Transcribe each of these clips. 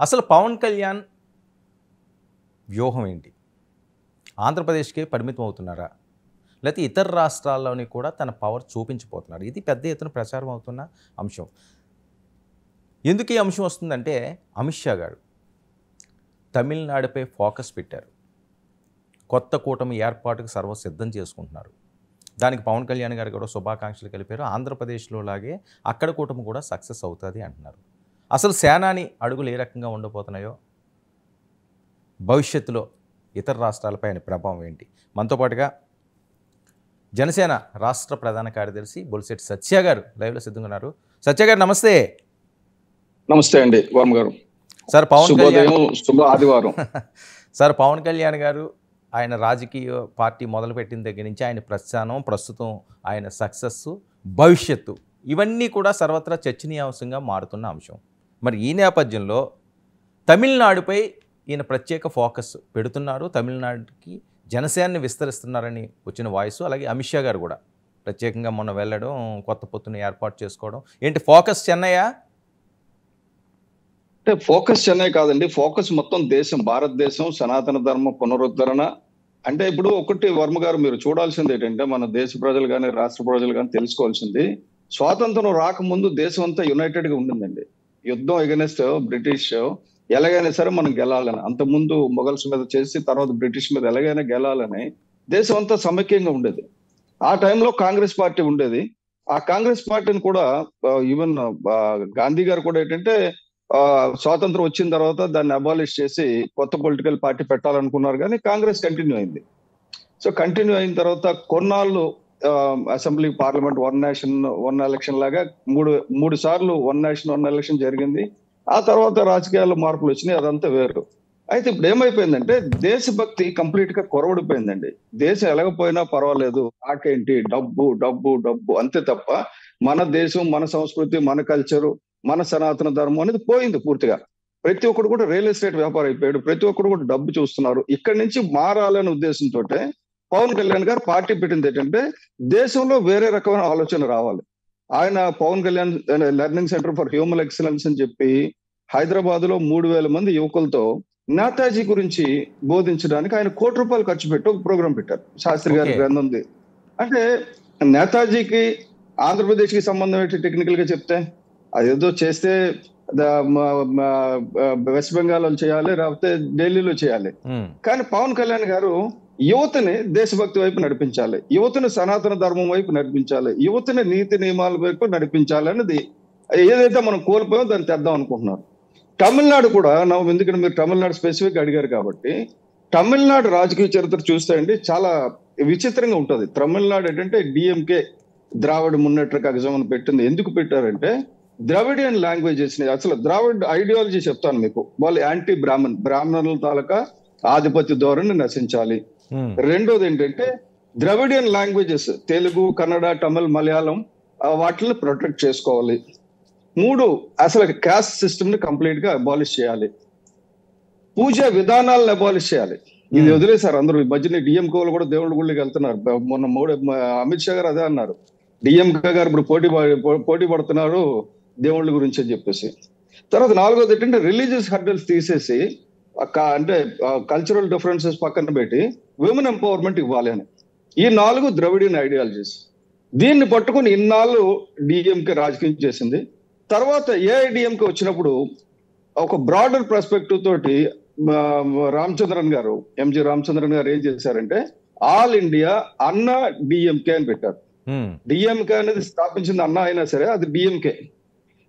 అసలు పవన్ కళ్యాణ్ వ్యూహం ఏంటి? ఆంధ్రప్రదేశ్‌కే పరిమితం అవుతున్నారా? లేకపోతే ఇతర రాష్ట్రాల్లోని కూడా తన పవర్ చూపించబోతున్నారా? ఇది పెద్ద ఎత్తున ప్రచారం అవుతున్న అంశం. ఎందుకు ఈ అంశం వస్తుందంటే అమిత్ షా గారు తమిళనాడుపై ఫోకస్ పెట్టారు. కొత్త కూటమి ఏర్పాటుకు సర్వసిద్ధం చేసుకుంటున్నారు. దానికి పవన్ కళ్యాణ్ గారు కూడా శుభాకాంక్షలు కలిపారు. ఆంధ్రప్రదేశ్లో లాగే అక్కడ కూటమి కూడా సక్సెస్ అవుతుంది అంటున్నారు. అసలు సేనాని అడుగులు ఏ రకంగా ఉండబోతున్నాయో, భవిష్యత్తులో ఇతర రాష్ట్రాలపై ఆయన ప్రభావం ఏంటి? మనతో పాటుగా జనసేన రాష్ట్ర ప్రధాన కార్యదర్శి బొలిశెట్టి సత్య గారు లైవ్లో సిద్ధంగా ఉన్నారు. సత్య గారు నమస్తే. నమస్తే అండి వర్మ గారు. సార్ పవన్ కళ్యాణ్ శుభ ఆదివారం. సార్ పవన్ కళ్యాణ్ గారు ఆయన రాజకీయ పార్టీ మొదలుపెట్టిన దగ్గర నుంచి ఆయన ప్రస్థానం, ప్రస్తుతం ఆయన సక్సెస్, భవిష్యత్తు ఇవన్నీ కూడా సర్వత్రా చర్చనీయాంశంగా మారుతున్న అంశం. మరి ఈ నేపథ్యంలో తమిళనాడుపై ఈయన ప్రత్యేక ఫోకస్ పెడుతున్నారు. తమిళనాడుకి జనసేనని విస్తరిస్తున్నారని వచ్చిన వాయిస్. అలాగే అమిత్ షా గారు కూడా ప్రత్యేకంగా మొన్న వెళ్ళడం, కొత్త పొత్తుని ఏర్పాటు చేసుకోవడం. ఏంటి ఫోకస్ చెన్నయ్యా? అంటే ఫోకస్ చెన్నై కాదండి, ఫోకస్ మొత్తం దేశం, భారతదేశం, సనాతన ధర్మ పునరుద్ధరణ. అంటే ఇప్పుడు ఒకటి వర్మ గారు మీరు చూడాల్సింది ఏంటంటే, మన దేశ ప్రజలు కానీ రాష్ట్ర ప్రజలు కానీ తెలుసుకోవాల్సింది, స్వాతంత్రం రాకముందు దేశం అంతా యునైటెడ్ గా ఉండిందండి. యుద్ధం ఎగనెస్ట్ బ్రిటిష్ ఎలాగైనా సరే మనం గెలాలని, అంతకుముందు మొఘల్స్ మీద చేసి తర్వాత బ్రిటిష్ మీద ఎలాగైనా గెలాలని దేశం అంతా సమైక్యంగా ఉండేది. ఆ టైంలో కాంగ్రెస్ పార్టీ ఉండేది. ఆ కాంగ్రెస్ పార్టీని కూడా ఈవెన్ గాంధీ గారు కూడా ఏంటంటే స్వాతంత్రం వచ్చిన తర్వాత దాన్ని అబాలిష్ చేసి కొత్త పొలిటికల్ పార్టీ పెట్టాలనుకున్నారు, కానీ కాంగ్రెస్ కంటిన్యూ అయింది. సో కంటిన్యూ అయిన తర్వాత కొన్నాళ్ళు assembly, parliament one nation one election లాగా మూడు సార్లు వన్ నేషన్ వన్ ఎలక్షన్ జరిగింది. ఆ తర్వాత రాజకీయాల్లో మార్పులు వచ్చినాయి, అదంతా వేరు. అయితే ఇప్పుడు ఏమైపోయిందంటే దేశభక్తి కంప్లీట్ గా కొరవడిపోయిందండి. దేశం ఎలాగపోయినా పర్వాలేదు, నాకేంటి, డబ్బు డబ్బు డబ్బు అంతే తప్ప మన దేశం, మన సంస్కృతి, మన కల్చరు, మన సనాతన ధర్మం అనేది పోయింది పూర్తిగా. ప్రతి ఒక్కరు కూడా రియల్ ఎస్టేట్ వ్యాపారం అయిపోయాడు. ప్రతి ఒక్కరు కూడా డబ్బు చూస్తున్నారు. ఇక్కడి నుంచి మారాలనే ఉద్దేశంతో పవన్ కళ్యాణ్ గారు పార్టీ పెట్టింది ఏంటంటే దేశంలో వేరే రకమైన ఆలోచన రావాలి. ఆయన Pawan Kalyan learning centre for human excellence అని చెప్పి హైదరాబాద్ లో 3,000 మంది యువకులతో నేతాజీ గురించి బోధించడానికి ఆయన ₹1,00,00,000 ఖర్చు పెట్టి ఒక ప్రోగ్రాం పెట్టారు. శాస్త్రి గారి గ్రంథం ఉంది. అంటే నేతాజీకి ఆంధ్రప్రదేశ్ కి సంబంధం ఏంటి? టెక్నికల్ గా చెప్తే అదేదో చేస్తే వెస్ట్ బెంగాల్ చేయాలి, లేకపోతే ఢిల్లీలో చేయాలి. కానీ పవన్ కళ్యాణ్ గారు యువతని దేశభక్తి వైపు నడిపించాలి, యువతని సనాతన ధర్మం వైపు నడిపించాలి, యువతని నీతి నియమాల వైపు నడిపించాలి అనేది ఏదైతే మనం కోల్పోయామో దాన్ని తెద్దాం అనుకుంటున్నారు. తమిళనాడు కూడా ఎందుకంటే మీరు తమిళనాడు స్పెసిఫిక్ అడిగారు కాబట్టి, తమిళనాడు రాజకీయ చరిత్ర చూస్తే అండి చాలా విచిత్రంగా ఉంటుంది. తమిళనాడు ఏంటంటే డిఎంకే, ద్రావిడ మున్నేట్ర కజగం అని పెట్టింది. ఎందుకు పెట్టారంటే ద్రవిడియన్ లాంగ్వేజెస్ ని, అసలు ద్రావిడ్ ఐడియాలజీ చెప్తాను మీకు. వాళ్ళు యాంటీ బ్రాహ్మణుల తాలూకా ఆధిపత్య ధోరణి నశించాలి. రెండోది ఏంటంటే ద్రవిడియన్ లాంగ్వేజెస్, తెలుగు, కన్నడ, తమిళ్, మలయాళం వాటిని ప్రొటెక్ట్ చేసుకోవాలి. 3 అసలు క్యాస్ట్ సిస్టమ్ ని కంప్లీట్ గా అబాలిష్ చేయాలి. పూజా విధానాలను అబాలిష్ చేయాలి. ఇది వదిలేశారు అందరూ. ఈ మధ్యన డిఎంకే కూడా దేవుళ్ళ గుళ్ళకి వెళ్తున్నారు. మొన్న అమిత్ షా గారు అదే అన్నారు, డిఎంకే గారు ఇప్పుడు పోటీ పడుతున్నారు దేవుళ్ళ గురించి అని చెప్పేసి. తర్వాత 4వది ఏంటంటే రిలీజియస్ హర్డల్స్ తీసేసి, అంటే కల్చరల్ డిఫరెన్సెస్ పక్కన పెట్టి విమెన్ ఎంపవర్మెంట్ ఇవ్వాలి అని. ఈ 4 ద్రవిడియన్ ఐడియాలజీస్. దీన్ని పట్టుకుని ఇన్నాళ్ళు డిఎంకే రాజకీయం చేసింది. తర్వాత ఏఐడిఎంకే వచ్చినప్పుడు ఒక బ్రాడర్ పర్స్పెక్టివ్ తోటి రామచంద్రన్ గారు, ఎంజి రామచంద్రన్ గారు ఏం చేశారంటే ఆల్ ఇండియా అన్నా డిఎంకే అని పెట్టారు. డిఎంకే అనేది స్థాపించింది అన్నా అయినా సరే అది DMK.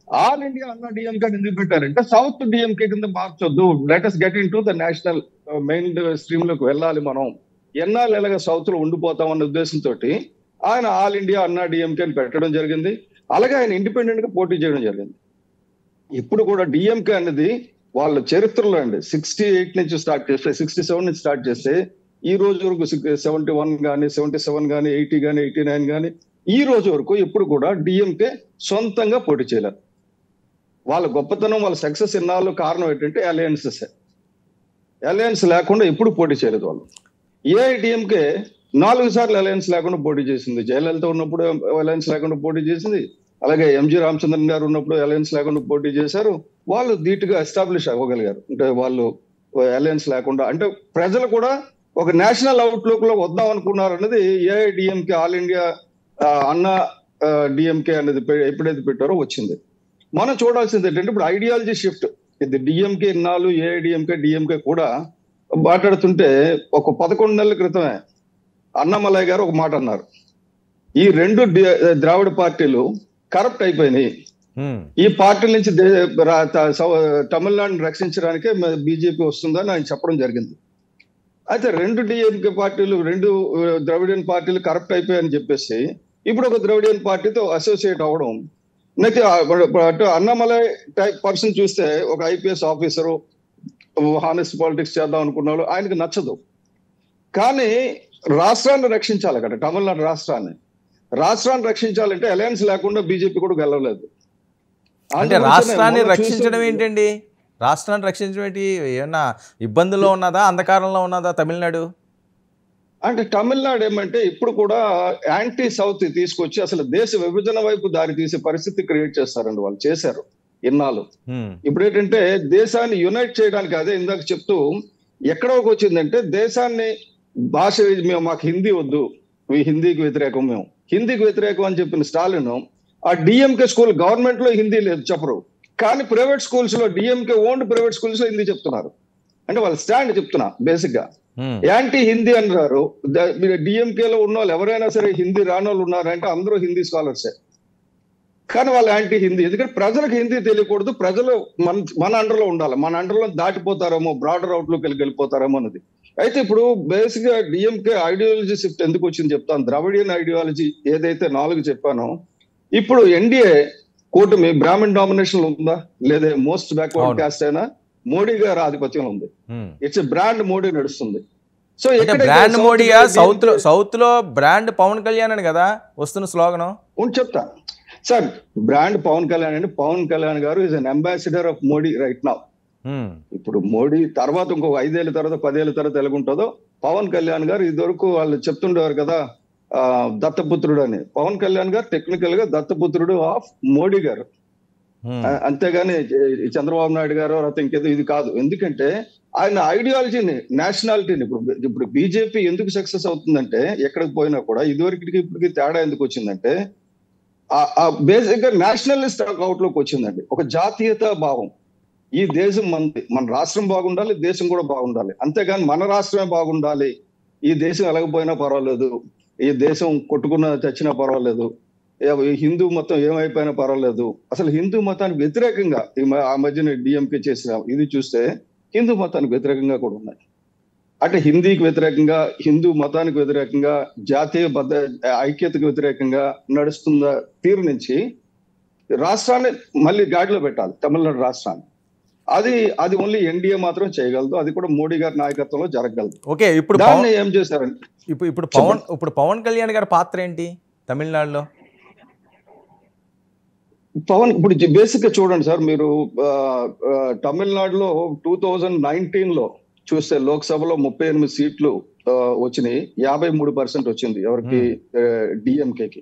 All India Anna DMK ఎందుకు పెట్టారంటే సౌత్ డిఎంకే కింద మార్చొద్దు, let us get into the national mainstream లోకి వెళ్ళాలి, మనం ఎన్నాళ్ళు ఎలాగ సౌత్ లో ఉండిపోతాం అన్న ఉద్దేశంతో ఆయన ఆల్ ఇండియా అన్నా డిఎంకే అని పెట్టడం జరిగింది. అలాగే ఆయన ఇండిపెండెంట్ గా పోటీ చేయడం జరిగింది. ఇప్పుడు కూడా డిఎంకే అనేది వాళ్ళ చరిత్రలో అండి 68 నుంచి స్టార్ట్ చేస్తే, 67 నుంచి స్టార్ట్ చేస్తే ఈ రోజు వరకు 71 కానీ 77 కానీ 80 కానీ 89 కానీ ఈ రోజు వరకు ఎప్పుడు కూడా డిఎంకే సొంతంగా పోటీ చేయలేరు. వాళ్ళ గొప్పతనం, వాళ్ళ సక్సెస్ ఎన్నాళ్ళు కారణం ఏంటంటే అలయన్స్ లేకుండా ఎప్పుడు పోటీ చేయలేదు వాళ్ళు. ఏఐడిఎంకే 4 సార్లు అలయన్స్ లేకుండా పోటీ చేసింది. జయలలిత ఉన్నప్పుడు అలయన్స్ లేకుండా పోటీ చేసింది, అలాగే ఎంజి రామచంద్రన్ గారు ఉన్నప్పుడు అలయన్స్ లేకుండా పోటీ చేశారు. వాళ్ళు ధీటుగా ఎస్టాబ్లిష్ అవ్వగలిగారు. అంటే వాళ్ళు అలయన్స్ లేకుండా, అంటే ప్రజలు కూడా ఒక నేషనల్ అవుట్లుక్ లో వద్దాం అనుకున్నారు అన్నది AIADMK, all India Anna DMK అనేది ఎప్పుడైతే పెట్టారో వచ్చింది. మనం చూడాల్సింది ఏంటంటే ఇప్పుడు ఐడియాలజీ షిఫ్ట్. ఇది డిఎంకే ఇన్నాళ్ళు ఏఐడిఎంకే డిఎంకే కూడా మాట్లాడుతుంటే ఒక 11 నెలల క్రితమే అన్నామలై గారు ఒక మాట అన్నారు, ఈ రెండు ద్రావిడ పార్టీలు కరప్ట్ అయిపోయినాయి, ఈ పార్టీల నుంచి తమిళనాడుని రక్షించడానికే బీజేపీ వస్తుందని ఆయన చెప్పడం జరిగింది. అయితే రెండు డిఎంకే పార్టీలు, రెండు ద్రవిడియన్ పార్టీలు కరప్ట్ అయిపోయాయని చెప్పేసి ఇప్పుడు ఒక ద్రవిడియన్ పార్టీతో అసోసియేట్ అవ్వడం, నెక్స్ట్ అన్నామలై టైప్ పర్సన్ చూస్తే ఒక ఐపీఎస్ ఆఫీసరు, హానెస్ట్ పాలిటిక్స్ చేద్దాం అనుకున్నాడు, ఆయనకు నచ్చదు. కానీ రాష్ట్రాన్ని రక్షించాలి కదా, తమిళనాడు రాష్ట్రాన్ని రక్షించాలంటే అలయన్స్ లేకుండా బీజేపీ కూడా గెలవలేదు. అంటే రాష్ట్రాన్ని రక్షించడం ఏంటండి? రాష్ట్రాన్ని రక్షించడం ఏంటి? ఏమన్నా ఇబ్బందుల్లో ఉన్నదా, అంధకారంలో ఉన్నదా తమిళనాడు? అంటే తమిళనాడు ఏమంటే ఇప్పుడు కూడా యాంటీ సౌత్ తీసుకొచ్చి అసలు దేశ విభజన వైపు దారి తీసే పరిస్థితి క్రియేట్ చేస్తారండి. వాళ్ళు చేశారు ఇన్నాళ్ళు. ఇప్పుడు ఏంటంటే దేశాన్ని యునైట్ చేయడానికి, అదే ఇందాక చెప్తూ ఎక్కడోకి వచ్చిందంటే దేశాన్ని భాష, మేము మాకు హిందీ వద్దు, హిందీకి వ్యతిరేకం, మేము హిందీకి వ్యతిరేకం అని చెప్పిన స్టాలిన్ ఆ డిఎంకే స్కూల్ గవర్నమెంట్ లో హిందీ లేదు చెప్పరు, కానీ ప్రైవేట్ స్కూల్స్ లో డిఎంకే ఓన్డ్ ప్రైవేట్ స్కూల్స్ లో హిందీ చెప్తున్నారు. అంటే వాళ్ళ స్టాండ్ చెప్తున్నా బేసిక్ గా యాంటీ హిందీ అన్నారు. డిఎంకే లో ఉన్న వాళ్ళు ఎవరైనా సరే హిందీ రాని వాళ్ళు ఉన్నారంటే అందరూ హిందీ స్కాలర్సే, కానీ వాళ్ళు యాంటీ హిందీ. ఎందుకంటే ప్రజలకు హిందీ తెలియకూడదు, ప్రజలు మన అండర్లో ఉండాలి, మన అండర్లో దాటిపోతారేమో, బ్రాడర్ అవుట్లోకి వెళ్ళిపోతారేమో అన్నది. అయితే ఇప్పుడు బేసిక్ గా డిఎంకే ఐడియాలజీ షిఫ్ట్ ఎందుకు వచ్చింది చెప్తాను. ద్రవిడియన్ ఐడియాలజీ ఏదైతే 4 చెప్పానో, ఇప్పుడు ఎన్డీఏ కూటమి బ్రాహ్మణ్ డామినేషన్ ఉందా లేదా, మోస్ట్ బ్యాక్వర్డ్ కాస్ట్ అయినా మోడీ గారి ఆధిపత్యం ఉంది. ఇట్స్ బ్రాండ్ మోడీ నడుస్తుంది. సో బ్రాండ్ మోడీయా? సౌత్ లో బ్రాండ్ పవన్ కళ్యాణ్ అని కదా వస్తున్న స్లోగన్. చెప్తా సార్, బ్రాండ్ పవన్ కళ్యాణ్ అండి. పవన్ కళ్యాణ్ గారు is an ambassador of Modi right now. ఇప్పుడు మోడీ తర్వాత ఇంకొక 5 ఏళ్ల తర్వాత 10 ఏళ్ల తర్వాత ఎలాగుంటుందో, పవన్ కళ్యాణ్ గారు ఇదివరకు వాళ్ళు చెప్తుండేవారు కదా దత్తపుత్రుడు అని. పవన్ కళ్యాణ్ గారు టెక్నికల్ గా దత్తపుత్రుడు ఆఫ్ మోడీ గారు, అంతేగాని చంద్రబాబు నాయుడు గారు లేకపోతే ఇంకేదో ఇది కాదు. ఎందుకంటే ఆయన ఐడియాలజీని, నేషనాలిటీని, ఇప్పుడు బీజేపీ ఎందుకు సక్సెస్ అవుతుందంటే ఎక్కడికి పోయినా కూడా ఇదివరకు ఇప్పటికి తేడా ఎందుకు వచ్చిందంటే బేసిక్ గా నేషనలిస్ట్ అవుట్లోకి వచ్చిందండి. ఒక జాతీయత భావం, ఈ దేశం మనది, మన రాష్ట్రం బాగుండాలి, దేశం కూడా బాగుండాలి, అంతేగాని మన రాష్ట్రమే బాగుండాలి, ఈ దేశం ఎలాగపోయినా పర్వాలేదు, ఈ దేశం కొట్టుకున్నా చచ్చినా పర్వాలేదు, హిందూ మతం ఏమైపోయినా పర్వాలేదు. అసలు హిందూ మతానికి వ్యతిరేకంగా ఆ మధ్యన డిఎంకే చేసిన ఇది చూస్తే హిందూ మతానికి వ్యతిరేకంగా కూడా ఉన్నాయి. అంటే హిందీకి వ్యతిరేకంగా, హిందూ మతానికి వ్యతిరేకంగా, జాతీయ ఐక్యతకు వ్యతిరేకంగా నడుస్తున్న తీరు నుంచి రాష్ట్రాన్ని మళ్ళీ గాడిలో పెట్టాలి, తమిళనాడు రాష్ట్రాన్ని. అది ఓన్లీ ఎన్డీఏ మాత్రం చేయగలదు, అది కూడా మోడీ గారి నాయకత్వంలో జరగగలదు. ఓకే, ఇప్పుడు దాన్ని ఏం చేశారంటే ఇప్పుడు పవన్ కళ్యాణ్ గారి పాత్ర ఏంటి తమిళనాడులో? పవన్ ఇప్పుడు బేసిక్ గా చూడండి సార్, మీరు తమిళనాడులో 2019 లో చూస్తే లోక్సభలో 38 సీట్లు వచ్చినాయి, 53% వచ్చింది ఎవరికి, డిఎంకేకి.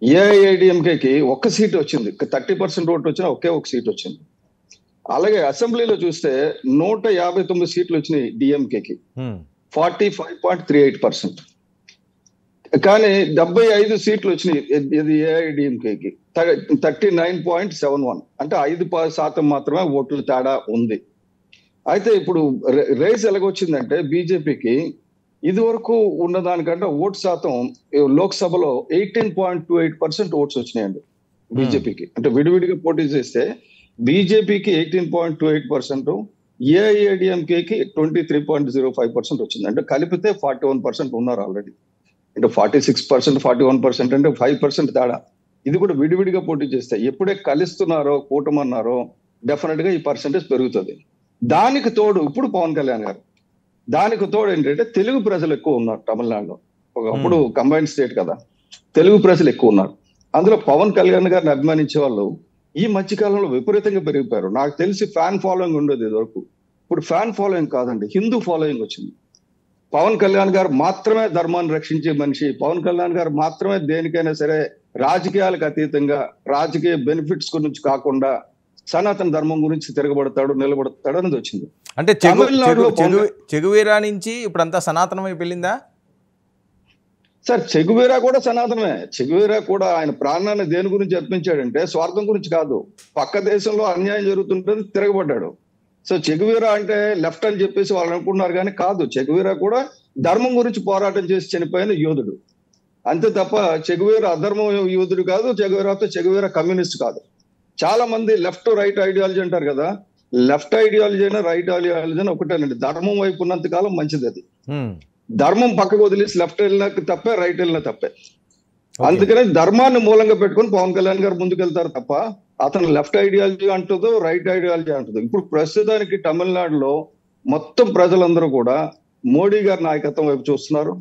ఏఐఏడిఎంకేకి 1 సీట్ వచ్చింది, 30% ఓటు వచ్చినా ఒకే 1 సీట్ వచ్చింది. అలాగే అసెంబ్లీలో చూస్తే 159 సీట్లు వచ్చినాయి డిఎంకేకి, 45.38%. కానీ 75 సీట్లు వచ్చినాయి ఇది ఏఐడిఎంకేకి, 39.71, అంటే 5% మాత్రమే ఓట్లు తేడా ఉంది. అయితే ఇప్పుడు రేస్ ఎలాగొచ్చిందంటే బీజేపీకి ఇది వరకు ఉన్నదానికంటే ఓటు శాతం లోక్సభలో 18.28% ఓట్స్ వచ్చినాయండి బీజేపీకి. అంటే విడివిడిగా పోటీ చేస్తే బీజేపీకి 18.28%, ఏఐఏడిఎంకేకి 23.05% వచ్చింది. అంటే కలిపితే 41% ఉన్నారు ఆల్రెడీ. అంటే 46%, 41% అంటే 5% తేడా. ఇది కూడా విడివిడిగా పోటీ చేస్తే, ఎప్పుడే కలుస్తున్నారో కూటమన్నారో డెఫినెట్ గా ఈ పర్సెంటేజ్ పెరుగుతుంది. దానికి తోడు ఇప్పుడు పవన్ కళ్యాణ్ గారు, దానికి తోడు ఏంటంటే తెలుగు ప్రజలు ఎక్కువ ఉన్నారు తమిళనాడులో. ఒకప్పుడు కంబైన్డ్ స్టేట్ కదా, తెలుగు ప్రజలు ఎక్కువ ఉన్నారు. అందులో పవన్ కళ్యాణ్ గారిని అభిమానించే వాళ్ళు ఈ మధ్యకాలంలో విపరీతంగా పెరిగిపోయారు. నాకు తెలిసి ఫ్యాన్ ఫాలోయింగ్ ఉండేది ఇదివరకు, ఇప్పుడు ఫ్యాన్ ఫాలోయింగ్ కాదండి, హిందూ ఫాలోయింగ్ వచ్చింది. పవన్ కళ్యాణ్ గారు మాత్రమే ధర్మాన్ని రక్షించే మనిషి, పవన్ కళ్యాణ్ గారు మాత్రమే దేనికైనా సరే రాజకీయాలకు అతీతంగా రాజకీయ బెనిఫిట్స్ గురించి కాకుండా సనాతన ధర్మం గురించి తిరగబడతాడు, నిలబడతాడు అనేది వచ్చింది. అంటే చెగువీరా నుంచి ఇప్పుడంతా సనాతనం వైపు వెళ్ళిందా సార్? చెగువీరా కూడా సనాతనమే. చెగువీరా కూడా ఆయన ప్రాణాన్ని దేని గురించి అర్పించాడంటే స్వార్థం గురించి కాదు. పక్క దేశంలో అన్యాయం జరుగుతుంటుంది, తిరగబడ్డాడు. సో చెగువీరా అంటే లెఫ్ట్ అని చెప్పేసి వాళ్ళు అనుకుంటున్నారు కానీ కాదు. చెగువీరా కూడా ధర్మం గురించి పోరాటం చేసి చనిపోయిన యోధుడు. అంతే తప్ప చెగువీరా అధర్మం యోధుడు కాదు. చెగువీరా కమ్యూనిస్ట్ కాదు. చాలా మంది లెఫ్ట్ రైట్ ఐడియాలజీ అంటారు కదా. లెఫ్ట్ ఐడియాలజీ అయినా రైట్ ఐడియాలజీ అయినా ఒకటేనండి. ధర్మం వైపు ఉన్నంత కాలం మంచిది. అది ధర్మం పక్కకు వదిలేసి లెఫ్ట్ వెళ్ళినా తప్పే, రైట్ వెళ్ళినా తప్పే. అందుకనే ధర్మాన్ని మూలంగా పెట్టుకుని పవన్ కళ్యాణ్ గారు ముందుకెళ్తారు తప్ప అతను లెఫ్ట్ ఐడియాలజీ అంటుందో రైట్ ఐడియాలజీ అంటుందో. ఇప్పుడు ప్రస్తుతానికి తమిళనాడులో మొత్తం ప్రజలందరూ కూడా మోడీ గారి నాయకత్వం వైపు చూస్తున్నారు.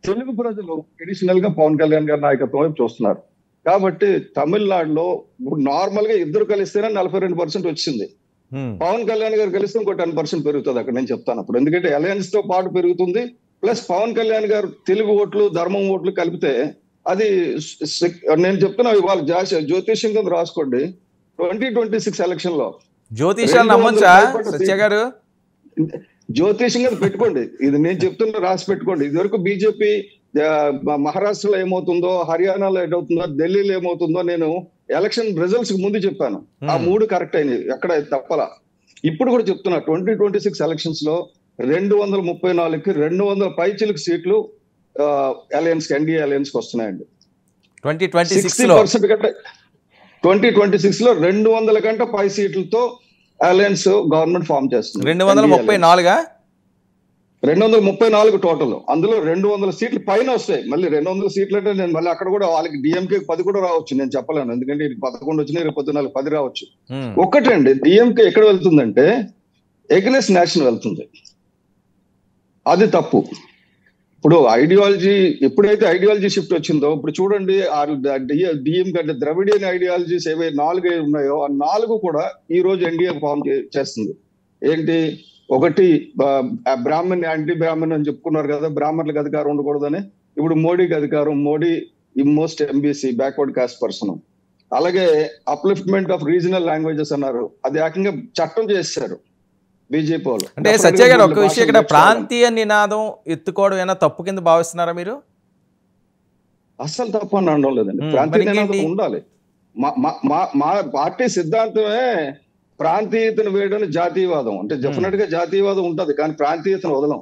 తెలుగు ప్రజలు ట్రెడిషనల్ గా పవన్ కళ్యాణ్ గారి నాయకత్వం వైపు చూస్తున్నారు. కాబట్టి తమిళనాడులో నార్మల్ గా ఇద్దరు కలిస్తేనే 42% వచ్చింది. పవన్ కళ్యాణ్ గారు కలిస్తే ఇంకో 10% పెరుగుతుంది అక్కడ, నేను చెప్తాను అప్పుడు. ఎందుకంటే అలయన్స్ తో పాటు పెరుగుతుంది, ప్లస్ పవన్ కళ్యాణ్ గారు తెలుగు ఓట్లు ధర్మం ఓట్లు కలిపితే అది నేను చెప్తున్నా ఇవాళ జ్యోతిష్యం కింద రాసుకోండి. 2026 ఎలక్షన్ లో జ్యోతిష్యాలు నమ్మొచ్చా సత్య గారు? జ్యోతిష్యం కింద పెట్టుకోండి, ఇది నేను చెప్తున్నా రాసి పెట్టుకోండి. ఇది వరకు బీజేపీ మహారాష్ట్రలో ఏమవుతుందో, హర్యానాలో ఏమవుతుందో, ఢిల్లీలో ఏమవుతుందో నేను ఎలక్షన్ రిజల్ట్స్ కి ముందు చెప్పాను. ఆ 3 కరెక్ట్ అయినవి, ఎక్కడ తప్పలా. ఇప్పుడు కూడా చెప్తున్నా 2026 ఎలక్షన్స్ లో 234కి 200 పైచిలకు సీట్లు అలయన్స్ ఎన్డీఏ అలయన్స్ కి వస్తున్నాయండి. 2026 కంటే 2026 లో 200 కంటే పై సీట్లతో అలయన్స్ గవర్నమెంట్ ఫామ్ చేస్తుంది. 234 టోటల్. అందులో 200 సీట్లు పైన వస్తాయి. మళ్ళీ 200 సీట్లు అంటే నేను మళ్ళీ అక్కడ కూడా వాళ్ళకి డిఎంకే 10 కూడా రావచ్చు, నేను చెప్పలేను. ఎందుకంటే 11 వచ్చినాయి, రేపు 10 రావచ్చు. ఒక్కటండి, డిఎంకే ఎక్కడ వెళ్తుందంటే ఎగ్నెస్ట్ నేషన్ వెళ్తుంది. అది తప్పు. ఇప్పుడు ఐడియాలజీ ఎప్పుడైతే ఐడియాలజీ షిఫ్ట్ వచ్చిందో ఇప్పుడు చూడండి, డిఎంకే అంటే ద్రవిడియన్ ఐడియాలజీస్ ఏవై 4 ఉన్నాయో ఆ 4 కూడా ఈ రోజు ఎన్డీఏ ఫామ్ చేస్తుంది. ఏంటి? ఒకటి బ్రాహ్మణ్ యాంటీ బ్రాహ్మణ్ అని చెప్పుకున్నారు కదా, బ్రాహ్మణులకు అధికారం ఉండకూడదని. ఇప్పుడు మోడీకి అధికారం, Modi most MBC backward caste person. అలాగే అప్లిఫ్ట్మెంట్ ఆఫ్ రీజనల్ లాంగ్వేజెస్ అన్నారు, అది ఏకంగా చట్టం చేశారు బీజేపీ వాళ్ళు. అంటే సత్య గారు ఒక విషయం, ఇక్కడ ప్రాంతీయ నినాదం ఎత్తుకోవడం ఏమైనా తప్పు కింద భావిస్తున్నారా మీరు? అస్సలు తప్పు అని అనడం లేదండి. ప్రాంతీయ నినాదం ఉండాలి. మా పార్టీ సిద్ధాంతమే ప్రాంతీయతను వేయడం జాతీయవాదం. అంటే డెఫినెట్ గా జాతీయవాదం ఉంటది, కానీ ప్రాంతీయతను వదలం.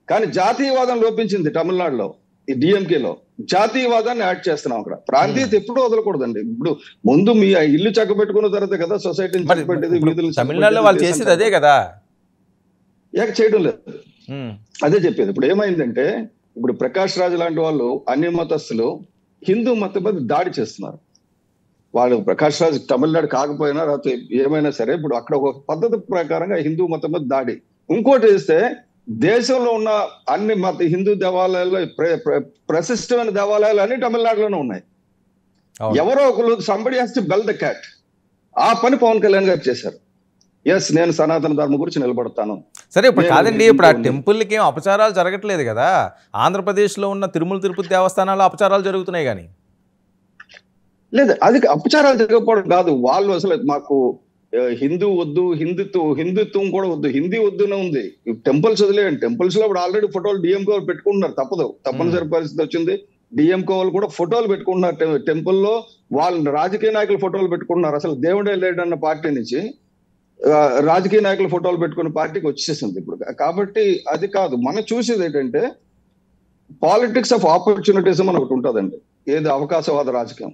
కానీ జాతీయవాదం లోపించింది తమిళనాడులో, ఈ డిఎంకేలో. జాతీయవాదాన్ని యాడ్ చేస్తున్నాం అక్కడ. ప్రాంతీయత ఎప్పుడూ వదలకూడదండి. ఇప్పుడు ముందు మీ ఇల్లు చక్కబెట్టుకున్న తర్వాత కదా సొసైటీని చక్కబెట్టేది, వీధులు. తమిళనాడులో వాళ్ళు చేసేది అదే కదా, చేయడం లేదు. అదే చెప్పేది. ఇప్పుడు ఏమైందంటే, ఇప్పుడు ప్రకాష్ రాజ్ లాంటి వాళ్ళు అన్ని మతస్థులు హిందూ మతం మీద దాడి చేస్తున్నారు. వాళ్ళు ప్రకాష్ రాజ్ తమిళనాడు కాకపోయినా లేకపోతే ఏమైనా సరే ఇప్పుడు అక్కడ ఒక పద్ధతి ప్రకారంగా హిందూ మతం మీద దాడి. ఇంకోటి వేస్తే దేశంలో ఉన్న అన్ని హిందూ దేవాలయాల్లో ప్రశస్తమైన దేవాలయాలు అన్ని తమిళనాడులోనే ఉన్నాయి. ఎవరో ఒకరు somebody has to bell the cat. ఆ పని పవన్ కళ్యాణ్ గారు చేశారు. ఎస్, నేను సనాతన ధర్మం గురించి నిలబడతాను. సరే, ఇప్పుడు కాదండి, ఇప్పుడు ఆ టెంపుల్కి ఏం అపచారాలు జరగట్లేదు కదా. ఆంధ్రప్రదేశ్లో ఉన్న తిరుమల తిరుపతి దేవస్థానాల్లో అపచారాలు జరుగుతున్నాయి కానీ. లేదు, అది అపచారాలు జరగకపోవడం కాదు. వాళ్ళు అసలు మాకు హిందూ వద్దు, హిందుత్వం కూడా వద్దు, హిందీ వద్దునే ఉంది. టెంపుల్స్ వదిలేయండి. టెంపుల్స్ లో ఇప్పుడు ఆల్రెడీ ఫోటోలు డిఎంకే వాళ్ళు పెట్టుకుంటున్నారు. తప్పనిసరి పరిస్థితి వచ్చింది. డిఎంకే వాళ్ళు కూడా ఫోటోలు పెట్టుకుంటున్నారు టెంపుల్లో. వాళ్ళు రాజకీయ నాయకుల ఫోటోలు పెట్టుకుంటున్నారు. అసలు దేవుడే లేడన్న పార్టీ నుంచి రాజకీయ నాయకుల ఫోటోలు పెట్టుకున్న పార్టీకి వచ్చేసింది ఇప్పుడు. కాబట్టి అది కాదు. మనం చూసేది ఏంటంటే పాలిటిక్స్ ఆఫ్ ఆపర్చునిటీస్ అని ఒకటి ఉంటుందండి. ఏది అవకాశవాద రాజకీయం.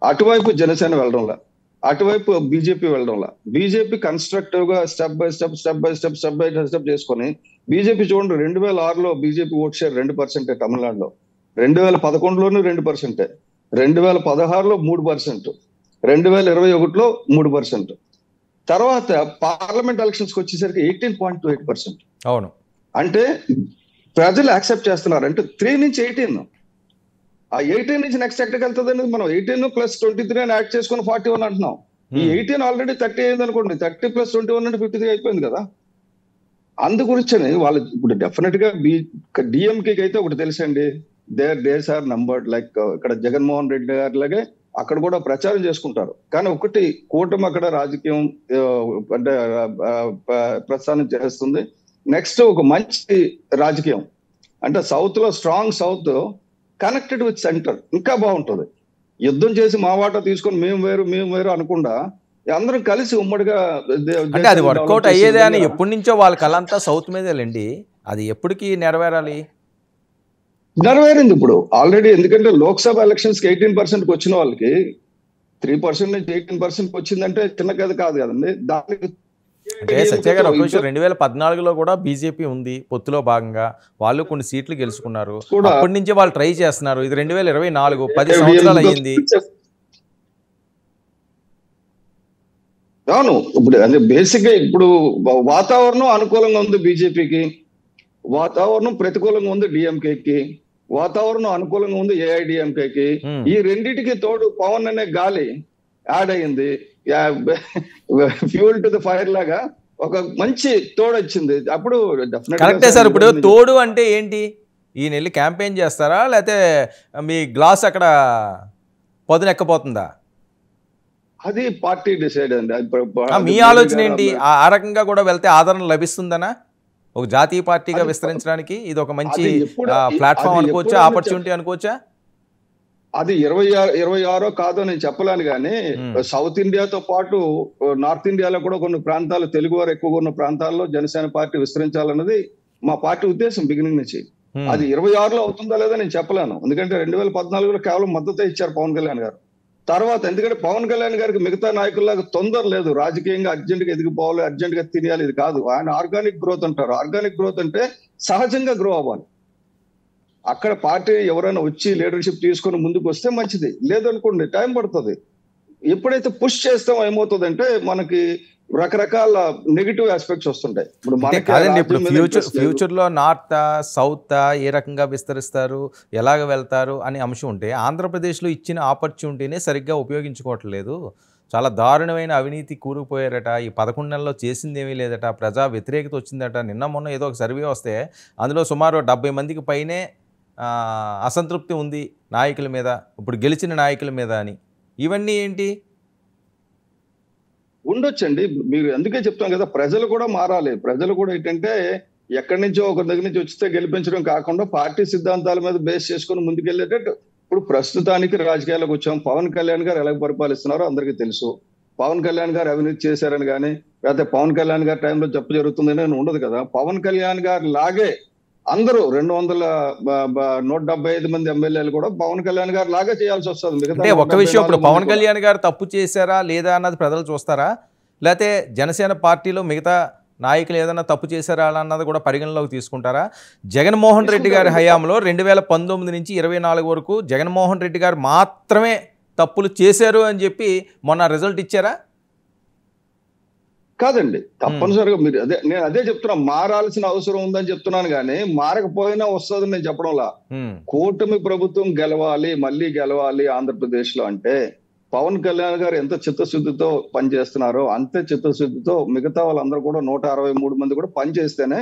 అటువైపు జనసేన వెళ్ళడంలా, అటువైపు బీజేపీ వెళ్ళడంలా. బీజేపీ కన్స్ట్రక్టివ్ గా స్టెప్ బై స్టెప్ చేసుకొని బీజేపీ చూడండి, 2006లో బీజేపీ ఓట్ షేర్ 2% తమిళనాడులో, 2011లోనూ 2%, 2016లో 3%, 2021లో 3%. తర్వాత పార్లమెంట్ ఎలక్షన్స్ కి వచ్చేసరికి 18.28%. అవును, అంటే ప్రజలు యాక్సెప్ట్ చేస్తున్నారు. అంటే 3 నుంచి 18, ఆ 18 నుంచి నెక్స్ట్ ఎక్కడికి వెళ్తుంది అనేది మనం 18 + 23 అని యాడ్ చేసుకుని 41 అంటున్నాం. ఈ 18 ఆల్రెడీ 30 అయింది అనుకోండి, 30 + 21 అంటే 53 అయిపోయింది కదా. అందు గురించి వాళ్ళు ఇప్పుడు డెఫినెట్ గా డిఎంకేకి అయితే ఒకటి తెలుసండి, their days are numbered. Like ఇక్కడ జగన్మోహన్ రెడ్డి గారి లాగే అక్కడ కూడా ప్రచారం చేసుకుంటారు. కానీ ఒకటి, కూటమి అక్కడ రాజకీయం అంటే ప్రస్థానం చేస్తుంది. నెక్స్ట్ ఒక మంచి రాజకీయం అంటే సౌత్ లో strong south connected with centre ఇంకా బాగుంటుంది. యుద్ధం చేసి మా వాటా తీసుకొని మేము వేరు అనకుండా అందరం కలిసి ఉమ్మడిగా అంటే అది వర్కౌట్ అయ్యేదే అని ఎప్పటి నుంచో వాళ్ళ కలంతా సౌత్ మీదేలండి. అది ఎప్పటికీ నెరవేరాలి? నెరవేరింది ఇప్పుడు ఆల్రెడీ. ఎందుకంటే లోక్సభ ఎలక్షన్స్ కి 18% వచ్చిన వాళ్ళకి 3% నుంచి 18% వచ్చిందంటే చిన్న కథ కాదు కదండి. దానికి అంటే సత్య గారు ఒక విషయం, 2014లో కూడా బీజేపీ ఉంది పొత్తులో భాగంగా, వాళ్ళు కొన్ని సీట్లు గెలుచుకున్నారు. అప్పటి నుంచి వాళ్ళు ట్రై చేస్తున్నారు. ఇది 2024, 10 సంవత్సరాలు అయ్యింది. అవును, ఇప్పుడు అంటే బేసిక్ గా ఇప్పుడు వాతావరణం అనుకూలంగా ఉంది బీజేపీకి, వాతావరణం ప్రతికూలంగా ఉంది డిఎంకేకి, వాతావరణం అనుకూలంగా ఉంది ఏఐడిఎంకేకి. ఈ రెండింటికి తోడు పవన్ అనే గాలి యాడ్ అయింది, ఫ్యూల్ టు ది ఫైర్ లాగా ఒక మంచి తోడు వచ్చింది. అప్పుడు కరెక్టే సార్. ఇప్పుడు తోడు అంటే ఏంటి? ఈయన వెళ్ళి క్యాంపెయిన్ చేస్తారా, లేకపోతే మీ గ్లాస్ అక్కడ పొదనెక్కపోతుందా? అది పార్టీ డిసైడ్ అండి. మీ ఆలోచన ఏంటి? ఆ రకంగా కూడా వెళ్తే ఆదరణ లభిస్తుందనా? ఒక జాతీయ పార్టీగా విస్తరించడానికి ఇది ఒక మంచి ప్లాట్ఫామ్ అనుకోవచ్చా, ఆపర్చునిటీ అనుకోవచ్చా? అది 26 కాదో నేను చెప్పలేను, కానీ సౌత్ ఇండియాతో పాటు నార్త్ ఇండియాలో కూడా కొన్ని ప్రాంతాలు, తెలుగు వారు ఎక్కువగా ఉన్న ప్రాంతాల్లో జనసేన పార్టీ విస్తరించాలన్నది మా పార్టీ ఉద్దేశం బిగినింగ్ నుంచి. అది 26లో అవుతుందా లేదా నేను చెప్పలేను. ఎందుకంటే 2014లో కేవలం మద్దతు ఇచ్చారు పవన్ కళ్యాణ్ గారు. తర్వాత ఎందుకంటే పవన్ కళ్యాణ్ గారికి మిగతా నాయకుల్లాగా తొందర లేదు, రాజకీయంగా అర్జెంట్ గా ఎదిగిపోవాలి, అర్జెంట్ గా తినేయాలి, ఇది కాదు. ఆయన ఆర్గానిక్ గ్రోత్ అంటారు. ఆర్గానిక్ గ్రోత్ అంటే సహజంగా గ్రో అవ్వాలి. అక్కడ పార్టీ ఎవరైనా వచ్చి లీడర్షిప్ తీసుకొని ముందుకు వస్తే మంచిది, లేదనుకోండి టైం పడుతుంది. ఎప్పుడైతే పుష్ చేస్తామో ఏమవుతుందంటే మనకి రకరకాల నెగిటివ్ ఆస్పెక్ట్స్ వస్తుంటాయి. ఇప్పుడు ఫ్యూచర్ లో నార్త్ సౌత్ ఏ రకంగా విస్తరిస్తారు, ఎలాగ వెళ్తారు అనే అంశం ఉంటే, ఆంధ్రప్రదేశ్లో ఇచ్చిన ఆపర్చునిటీనే సరిగ్గా ఉపయోగించుకోవట్లేదు. చాలా దారుణమైన అవినీతి కూరుకుపోయారట. ఈ 11 నెలల్లో చేసింది ఏమీ లేదట, ప్రజా వ్యతిరేకత వచ్చిందట. నిన్న మొన్న ఏదో ఒక సర్వే వస్తే అందులో సుమారు 70 మందికి పైనే అసంతృప్తి ఉంది నాయకుల మీద, ఇప్పుడు గెలిచిన నాయకుల మీద అని. ఇవన్నీ ఏంటి? ఉండొచ్చండి. మీరు అందుకే చెప్తాం కదా, ప్రజలు కూడా మారాలి. ప్రజలు కూడా ఏంటంటే ఎక్కడి నుంచో ఒకరి దగ్గర నుంచి వచ్చితే గెలిపించడం కాకుండా పార్టీ సిద్ధాంతాల మీద బేస్ చేసుకుని ముందుకెళ్ళేటట్టు. ఇప్పుడు ప్రస్తుతానికి రాజకీయాలకు వచ్చాం. పవన్ కళ్యాణ్ గారు ఎలా పరిపాలిస్తున్నారో అందరికీ తెలుసు. పవన్ కళ్యాణ్ గారు అవినీతి చేశారని కానీ, లేకపోతే పవన్ కళ్యాణ్ గారి టైంలో జప్పు జరుగుతుందని ఉండదు కదా. పవన్ కళ్యాణ్ గారు లాగే అందరూ 175 మంది ఎమ్మెల్యేలు కూడా పవన్ కళ్యాణ్ గారు లాగా చేయాల్సి వస్తుంది. అంటే ఒక విషయం, ఇప్పుడు పవన్ కళ్యాణ్ గారు తప్పు చేశారా లేదా అన్నది ప్రజలు చూస్తారా, లేకపోతే జనసేన పార్టీలో మిగతా నాయకులు ఏదైనా తప్పు చేశారా అన్నది కూడా పరిగణలోకి తీసుకుంటారా? జగన్మోహన్ రెడ్డి గారి హయాంలో 2019 నుంచి 24 వరకు జగన్మోహన్ రెడ్డి గారు మాత్రమే తప్పులు చేశారు అని చెప్పి మొన్న రిజల్ట్ ఇచ్చారా? కాదండి, తప్పనిసరిగా మీరు నేను అదే చెప్తున్నా, మారాల్సిన అవసరం ఉందని చెప్తున్నాను. కానీ మారకపోయినా వస్తుందని నేను చెప్పడంలా. కూటమి ప్రభుత్వం గెలవాలి, మళ్ళీ గెలవాలి ఆంధ్రప్రదేశ్ లో అంటే పవన్ కళ్యాణ్ గారు ఎంత చిత్తశుద్ధితో పనిచేస్తున్నారో అంతే చిత్తశుద్ధితో మిగతా వాళ్ళందరూ కూడా 163 మంది కూడా పనిచేస్తేనే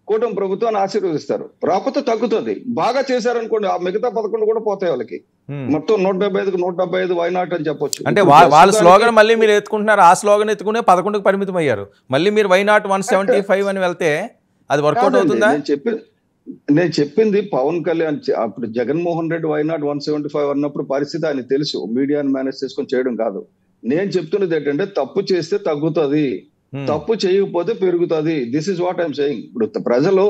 కూటమి ప్రభుత్వాన్ని ఆశీర్వదిస్తారు. రాకపోతే తగ్గుతుంది. బాగా చేశారనుకోండి ఆ మిగతా 11 కూడా పోతాయి వాళ్ళకి. మొత్తం 175కి 175 వైనాట్ అని చెప్పొచ్చు. అంటే వాళ్ళ స్లోగన్ మళ్ళీ మీరు ఎత్తుకుంటున్నారు, ఆ స్లోగన్ ఎత్తుకునే 11కి పరిమితం అయ్యారు. మళ్ళీ మీరు వైనాట్ 175 అని వెళ్తే అది వర్కౌట్ అవుతుందా? నేను చెప్పింది పవన్ కళ్యాణ్ అప్పుడు జగన్మోహన్ రెడ్డి వైనాట్ 175 అన్నప్పుడు పరిస్థితి ఆయన తెలుసు, మీడియాని మేనేజ్ చేసుకొని చేయడం కాదు. నేను చెప్తున్నది ఏంటంటే తప్పు చేస్తే తగ్గుతుంది, తప్పు చేయకపోతే పెరుగుతుంది. This is what I'm saying. ఇప్పుడు ప్రజలు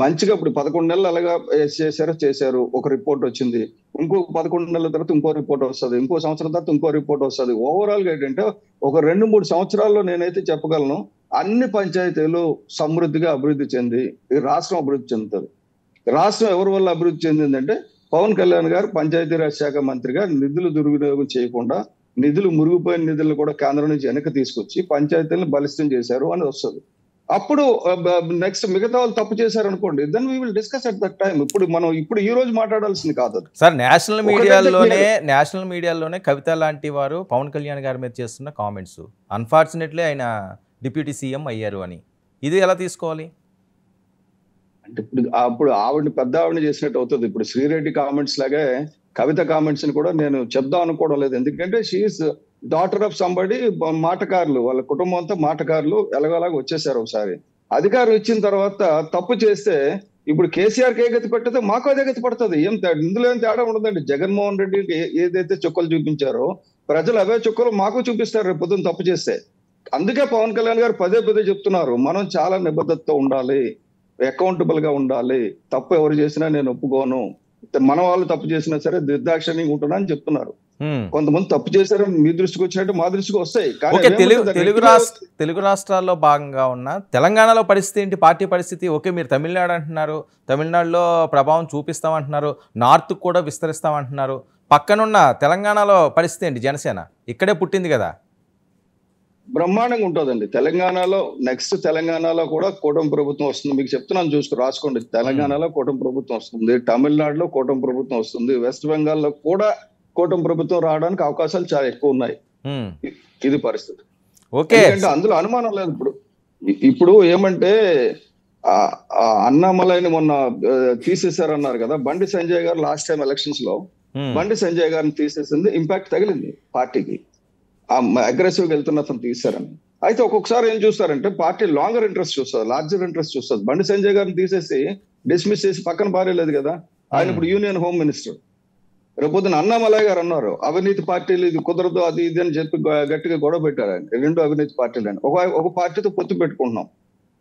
మంచిగా ఇప్పుడు 11 నెలలు అలాగా చేశారు, ఒక రిపోర్ట్ వచ్చింది. ఇంకో 11 నెలల తర్వాత ఇంకో రిపోర్ట్ వస్తుంది, ఇంకో సంవత్సరం తర్వాత ఇంకో రిపోర్ట్ వస్తుంది. ఓవరాల్ గా ఏంటంటే ఒక 2-3 సంవత్సరాల్లో నేనైతే చెప్పగలను అన్ని పంచాయతీలు సమృద్ధిగా అభివృద్ధి చెంది ఈ రాష్ట్రం అభివృద్ధి చెందుతుంది. రాష్ట్రం ఎవరి వల్ల అభివృద్ధి చెందిందంటే పవన్ కళ్యాణ్ గారు పంచాయతీరాజ్ శాఖ మంత్రిగా నిధులు దుర్వినియోగం చేయకుండా, నిధులు మురిగిపోయిన నిధులు కూడా కేంద్రం నుంచి వెనక్కి తీసుకొచ్చి పంచాయతీలను బలిష్టం చేశారు అని వస్తుంది. అప్పుడు నెక్స్ట్ మిగతా వాళ్ళు తప్పు చేశారు అనుకోండి, then we will discuss at that time. ఇప్పుడు ఈ రోజు మాట్లాడాల్సింది కాదు సార్. నేషనల్ మీడియాలోనే కవిత లాంటి వారు పవన్ కళ్యాణ్ గారి మీద చేస్తున్న కామెంట్స్, అన్ఫార్చునేట్లీ ఆయన డిప్యూటీ సీఎం అయ్యారు అని, ఇది ఎలా తీసుకోవాలి? అంటే అప్పుడు ఆవిడని పెద్ద ఆవిడని చేసినట్టు అవుతుంది. ఇప్పుడు శ్రీరెడ్డి కామెంట్స్ లాగే కవిత కామెంట్స్ ని కూడా నేను చెప్దాం అనుకోవడం లేదు. ఎందుకంటే షీఈస్ డాటర్ ఆఫ్ సంబడి, మాటకారులు, వాళ్ళ కుటుంబం అంతా మాటకారులు, ఎలాగోలాగా వచ్చేసారు. ఒకసారి అధికారం ఇచ్చిన తర్వాత తప్పు చేస్తే ఇప్పుడు కేసీఆర్కి ఏ గతి పట్టదో మాకు అదే గతి పడుతుంది. ఇందులో ఏం తేడా ఉండదండి. జగన్మోహన్ రెడ్డికి ఏదైతే చుక్కలు చూపించారో ప్రజలు అవే చుక్కలు మాకు చూపిస్తారు రేపు పొద్దున్న తప్పు చేస్తే. అందుకే పవన్ కళ్యాణ్ గారు పదే పదే చెప్తున్నారు, మనం చాలా నిబద్ధతతో ఉండాలి, అకౌంటబుల్ గా ఉండాలి, తప్పు ఎవరు చేసినా నేను ఒప్పుకోను, మన వాళ్ళు తప్పు చేసినా సరే నిర్దాక్షిణ్యంగా ఉంటున్నా అని చెప్తున్నారు. కొంతమంది తప్పు చేశారు మీ దృష్టికి వచ్చినట్టు మా దృష్టికి వస్తాయి. తెలుగు రాష్ట్రాల్లో భాగంగా ఉన్న తెలంగాణలో పరిస్థితి ఏంటి? పార్టీ పరిస్థితి ఓకే, మీరు తమిళనాడు అంటున్నారు, తమిళనాడులో ప్రభావం చూపిస్తామంటున్నారు, నార్త్ కూడా విస్తరిస్తామంటున్నారు. పక్కనున్న తెలంగాణలో పరిస్థితి ఏంటి? జనసేన ఇక్కడే పుట్టింది కదా. బ్రహ్మాండంగా ఉంటుందండి తెలంగాణలో. నెక్స్ట్ తెలంగాణలో కూడా కూటమి ప్రభుత్వం వస్తుంది. మీకు చెప్తున్నాను, రాసుకోండి. తెలంగాణలో కూటమి ప్రభుత్వం వస్తుంది, తమిళనాడులో కూటమి ప్రభుత్వం వస్తుంది, వెస్ట్ బెంగాల్లో కూడా కూటమి ప్రభుత్వం రావడానికి అవకాశాలు చాలా ఎక్కువ ఉన్నాయి. ఇది పరిస్థితి. ఎందుకంటే అందులో అనుమానం లేదు. ఇప్పుడు ఏమంటే అన్నామలైని మొన్న తీసేశారన్నారు కదా, బండి సంజయ్ గారు లాస్ట్ టైం ఎలక్షన్స్ లో బండి సంజయ్ గారిని తీసేసింది, ఇంపాక్ట్ తగిలింది పార్టీకి. అగ్రెసివ్ గా వెళ్తున్న అతను తీశారని. అయితే ఒక్కొక్కసారి ఏం చూస్తారంటే పార్టీ లాంగర్ ఇంట్రెస్ట్ చూస్తుంది, లార్జర్ ఇంట్రెస్ట్ చూస్తుంది. బండి సంజయ్ గారిని తీసేసి డిస్మిస్ చేసి పక్కన పారేలేదు కదా. ఆయన ఇప్పుడు యూనియన్ హోమ్ మినిస్టర్. రేపొద్దున అన్నామలై గారు అన్నారు అవినీతి పార్టీలు ఇది కుదరదు అది ఇది అని చెప్పి గట్టిగా గొడవ పెట్టారు. ఆయన రెండు అవినీతి పార్టీలు అని ఒక పార్టీతో పొత్తు పెట్టుకుంటున్నాం.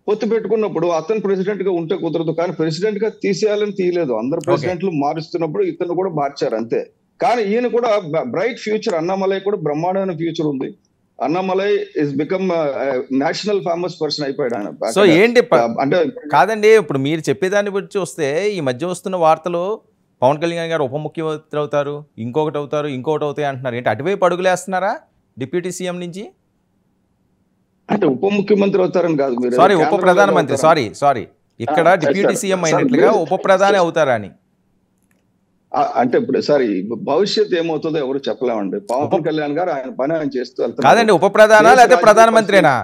పొత్తు పెట్టుకున్నప్పుడు అతను ప్రెసిడెంట్ గా ఉంటే కుదరదు, కానీ ప్రెసిడెంట్ గా తీసేయాలని తీయలేదు. అందరు ప్రెసిడెంట్లు మారుస్తున్నప్పుడు ఇతను కూడా మార్చారు అంతే. కానీ ఈయన కూడా బ్రైట్ ఫ్యూచర్, అన్నామలై కూడా బ్రహ్మాండమైన ఫ్యూచర్ ఉంది. Annamalai is become national famous person అయిపోయాడు ఆయన. సో ఏంటి అంటే కాదండి, ఇప్పుడు మీరు చెప్పేదాన్ని బట్టి వస్తే ఈ మధ్య వస్తున్న వార్తలు పవన్ కళ్యాణ్ గారు ఉప ముఖ్యమంత్రి అవుతారు, ఇంకొకటి అవుతారు, ఇంకొకటి అవుతాయి అంటున్నారు. ఏంటి అటువైపు అడుగులేస్తున్నారా డిప్యూటీ సీఎం నుంచి? అంటే ఉప ముఖ్యమంత్రి అవుతారని కాదు, మీరు సారీ ఉప ప్రధానమంత్రి, సారీ ఇక్కడ డిప్యూటీ సీఎం అయినట్లుగా ఉప ప్రధాని అవుతారా అని. అంటే ఇప్పుడు సారీ భవిష్యత్ ఏమవుతుందో ఎవరు చెప్పలేమండి. పవన్ కళ్యాణ్ గారు ఆయన పని ఆయన చేస్తూ వెళ్తారు. కాదండి, ఉప ప్రధాన లేదా ప్రధానమంత్రినా?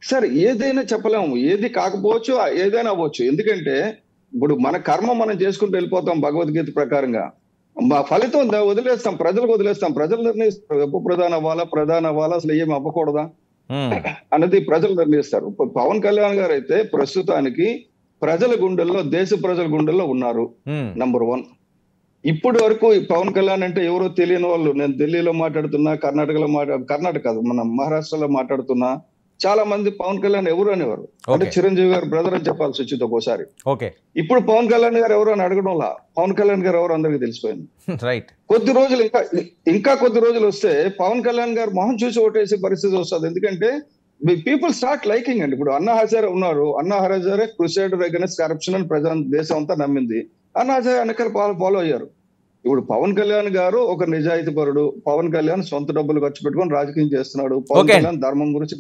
సార్ ఏదైనా చెప్పలేము, ఏది కాకపోవచ్చు, ఏదైనా అవ్వచ్చు. ఎందుకంటే ఇప్పుడు మన కర్మ మనం చేసుకుంటూ వెళ్ళిపోతాం భగవద్గీత ప్రకారంగా. మా ఫలితం వదిలేస్తాం, ప్రజలకు వదిలేస్తాం. ప్రజలు నిర్ణయిస్తారు ఉప ప్రధాన అవ్వాలా అసలు ఏమి అవ్వకూడదా అన్నది ప్రజలు నిర్ణయిస్తారు. పవన్ కళ్యాణ్ గారు అయితే ప్రస్తుతానికి ప్రజల గుండెల్లో, దేశ ప్రజల గుండెల్లో ఉన్నారు. నంబర్ 1. ఇప్పటి వరకు పవన్ కళ్యాణ్ అంటే ఎవరో తెలియని వాళ్ళు, నేను ఢిల్లీలో మాట్లాడుతున్నా, కర్ణాటక కాదు మన మహారాష్ట్రలో మాట్లాడుతున్నా, చాలా మంది పవన్ కళ్యాణ్ ఎవరు అనేవారు. అంటే చిరంజీవి గారు బ్రదర్ అని చెప్పాల్సి వచ్చింది ఒక్కోసారి. ఇప్పుడు పవన్ కళ్యాణ్ గారు ఎవరు అని అడగడంలా పవన్ కళ్యాణ్ గారు ఎవరు అందరికి తెలిసిపోయింది. కొద్ది రోజులు ఇంకా కొద్ది రోజులు వస్తే పవన్ కళ్యాణ్ గారు మొహం చూసి ఓటేసే పరిస్థితి వస్తుంది. ఎందుకంటే పీపుల్ స్టార్ట్ లైకింగ్ అండి. ఇప్పుడు అన్నా హజారే ఉన్నారు, Anna Hazare crusader against corruption అని దేశం అంతా నమ్మింది. అన్నా హజారే వెనకాల ఫాలో అయ్యారు. ఇప్పుడు పవన్ కళ్యాణ్ గారు ఒక నిజాయితీ పరుడు. పవన్ కళ్యాణ్ సొంత డబ్బులు ఖర్చు పెట్టుకొని రాజకీయం చేస్తున్నాడు. పవన్ కళ్యాణ్ ధర్మం గురించి